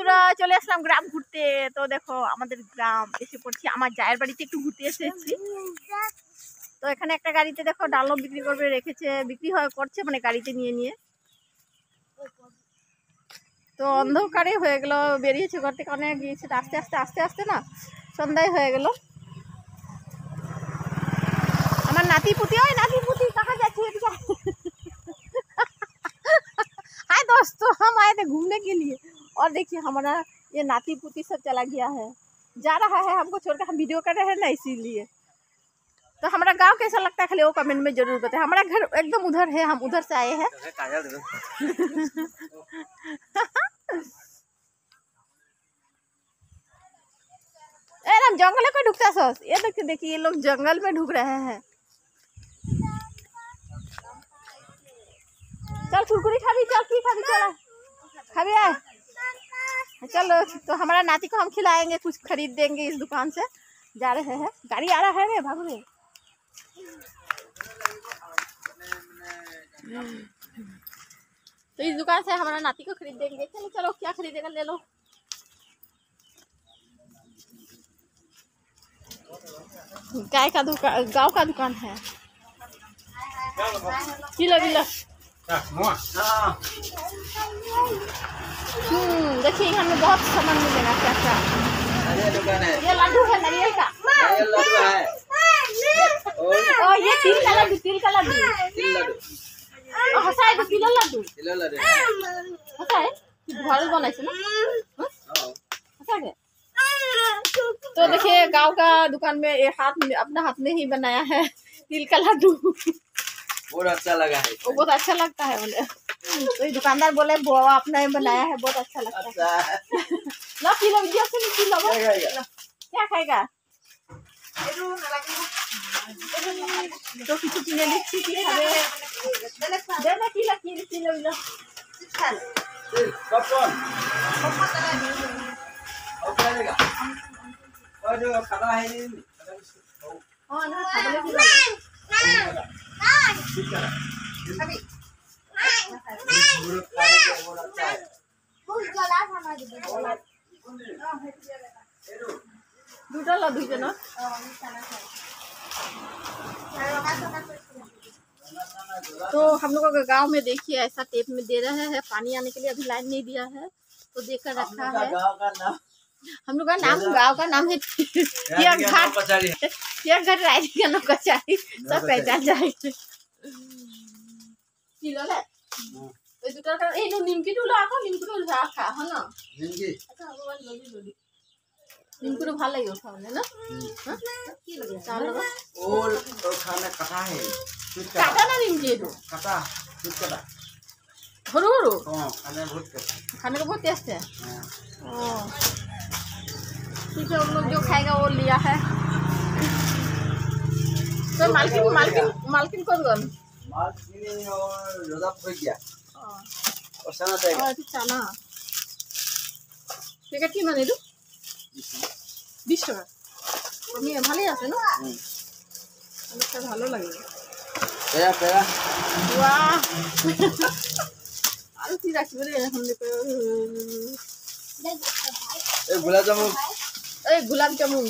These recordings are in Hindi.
বন্ধুরা চলে আসলাম গ্রাম ঘুরতে। তো দেখো আমাদের গ্রাম এসে পড়ছি, আমার জায়ের বাড়িতে একটু ঘুরতে এসেছি। তো এখানে একটা গাড়িতে দেখো ডালও বিক্রি করবে রেখেছে, বিক্রি করছে মানে গাড়িতে নিয়ে নিয়ে। তো অন্ধকারে হয়ে গেল, বেরিয়েছে ঘর থেকে অনেক গিয়েছে, আস্তে আস্তে আস্তে আস্তে না সন্ধ্যায় হয়ে গেল। আমার নাতি পুতি, ওই नाती पुती कहाँ जाती है? हाय दोस्तों, हम आए थे घूमने के लिए और देखिए हमारा ये नाती पुती सब चला गया है, जा रहा है हमको छोड़कर। हम वीडियो कर रहे हैं ना इसीलिए। तो हमारा गांव कैसा लगता है खाली वो कमेंट में जरूर बताएं। हमारा घर एकदम उधर है, हम उधर से आए हैं। एकदम जंगल में ढुकता सस, ये देखिए ये लोग जंगल में ढुक रहे हैं। चल कुरकुरी खा भी, चल की खा भी, चला खा भी आए। चलो तो हमारा नाती को हम खिलाएंगे, कुछ खरीद देंगे इस दुकान से। जा रहे हैं, गाड़ी आ रहा है रे, भागो रे। तो इस दुकान से हमारा नाती को खरीद देंगे। चलो चलो क्या खरीदेगा ले लो। गाय का दुकान, गाँव का दुकान है। किलो किलो देखिए यहाँ में बहुत सामान मिलेगा। क्या क्या ये लड्डू है, नारियल का लड्डू है। ओ ये तिल का लड्डू, तिल का लड्डू हसा है। तो किलो लड्डू हसा है, घर बनाए ना हसा है। तो देखिए गांव का दुकान में ये हाथ में अपना हाथ में ही बनाया है तिल का लड्डू। बहुत अच्छा लगा है, वो बहुत अच्छा लगता है बोले। तो ये दुकानदार बोले वो आपने बनाया है, बहुत अच्छा लगता है। लो किलो किलो क्या खाएगा? तो কিছু কিনে দিচ্ছি, কি খাবে দে না, কিলো কিলো কিলো কিলো চল पॉपकॉर्न ओके लेगा और जो खाना है नहीं हां ना खाने की अभी दूटा लड्डू के ना। तो हम लोगों के गांव में देखिए ऐसा टेप में दे रहे हैं पानी आने के लिए। अभी लाइन नहीं दिया है तो देकर रखा है। हम लोग का नाम, गांव का नाम है घाट रायरी का नाम कचारी, सब पहचान जाएंगे। किलो ले এই দুটার কারণে এই নিমকিগুলো আঁকো, নিমকিগুলো রাখা হয় না নিমকি। আচ্ছা ভগবান লজি লজি নিমকিগুলো ভালো লাগে খাওয়ালে না। হ্যাঁ কি লাগে চাল और खाना कटा है, কাটা না নিমকি এটা कटा कुछ कटा हरु हरु। हां खाने बहुत कटा, खाने का बहुत टेस्ट है। हां ओ ठीक है, हम लोग जो खाएगा वो लिया है। तो मालकिन मालकिन मालकिन कौन कौन मालकिन और रोजा हो गया और सना देगा। और चाना প্যাকেট কি মানে দিলো 20 টাকা। তুমি ভালোই আছে না, অনেকটা ভালো লাগে। পেরা পেরা वाह আর কি রাখবে রে এখন দেখো। ए गुलाब जामुन, এই গোলাপ জামুন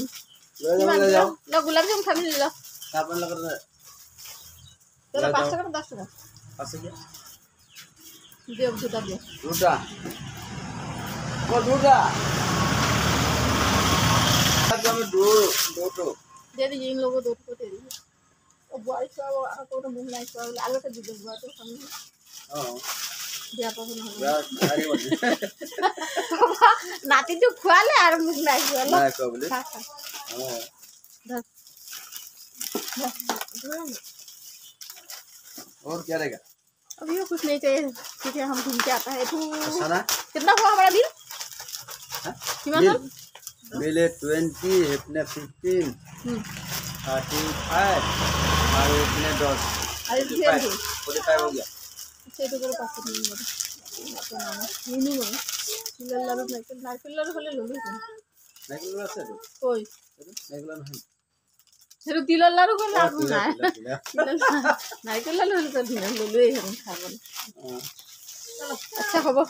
ले जाओ लो, গোলাপ জামুন খাবি লো। साबुन लगा दे তোরা 5 টাকা 10 টাকা ऐसे क्या दे দুটা দে। दूटा वो दूटा जामुन दो दो तो दे दीजिए इन लोगों, 2 को दे दीजिए। और बॉय का वो तो मुंह नहीं तो आगे तो दीजिए बुआ तो सामने हां दिया पाबो ना। यार अरे बोल नाती जो खुआले और मुंह नहीं खुआले ना को बोले खा खा हां दस और क्या रहेगा अभी वो कुछ नहीं चाहिए। ठीक है हम घूम के आता है। तो सारा कितना हुआ हमारा बिल? बिल बिल 20 अपने 15 35 और अपने 10 अरे 45 हो गया। अच्छा तो करो 5 मिनट में तो ना नीनू में लल्ला नाइकल হলে ললো नाइकल আছে তো কই नाइकल नहीं সেটা তিলের লাড়ু করে লাভ না। নাইকল লাড়ু হলে তো দিন ললো এখন খাবো। আচ্ছা হবো।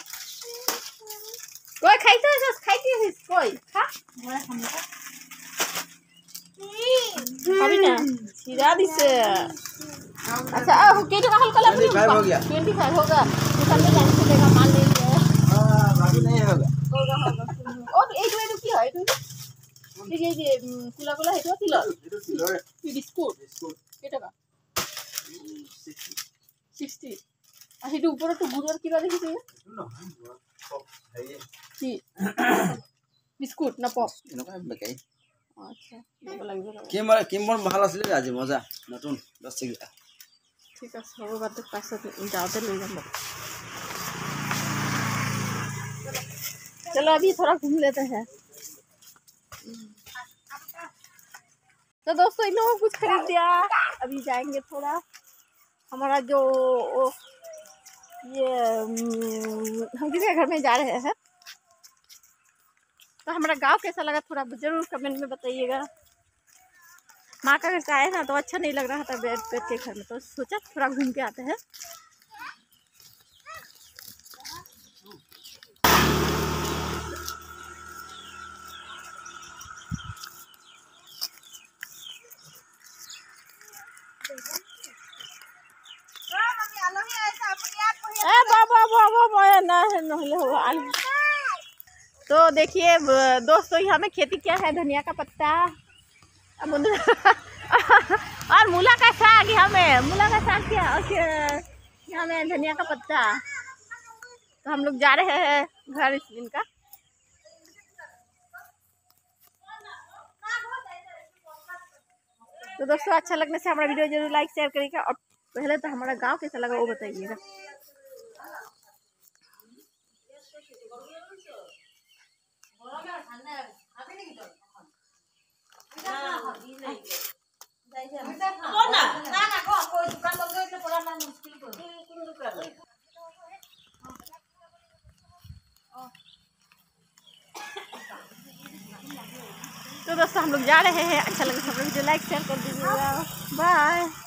कोई खाइते है खाइते है कोई खा अभी ना सीधा दिसे अच्छा के तो हल्का लग 25 हो गया 25 होगा दुकान में जाने से लेगा माल ले लिया हां बाकी नहीं होगा होगा और ए की है ये कुला कुला है तो किलो बिस्कुट केटा का 60 आ हेटु ऊपर तो गुरुवार किलो देखिसे কি বিস্কুট না পপ এনেকা বেকাই আচ্ছা ভালো লাগবে কিমর ভাল আছিল আজি মজা নতুন 10 টাকা ঠিক আছে হবে বাদ পাঁচশো যাওতে ले जाऊंगा चलो अभी थोड़ा घूम लेते हैं तो दोस्तों इन लोगों को कुछ खरीद दिया अभी जाएंगे थोड़ा हमारा जो ये हम किसी के घर में जा रहे हैं तो हमारा गांव कैसा लगा थोड़ा जरूर कमेंट में बताइएगा माँ का घर से आए ना तो अच्छा नहीं लग रहा था बैठ के घर में तो सोचा थोड़ा घूम के आते हैं तो देखिए दोस्तों यहाँ में खेती क्या है धनिया का पत्ता और मूला का साग यहाँ में मूला का साग क्या और यहाँ में धनिया का पत्ता तो हम लोग जा रहे हैं घर इस दिन का तो दोस्तों अच्छा लगने से हमारा वीडियो जरूर लाइक शेयर करिएगा और पहले तो हमारा गांव कैसा लगा वो बताइएगा तो दोस्तों हम लोग जा रहे हैं अच्छा लगे सब लोग वीडियो लाइक शेयर कर दीजिएगा बाय।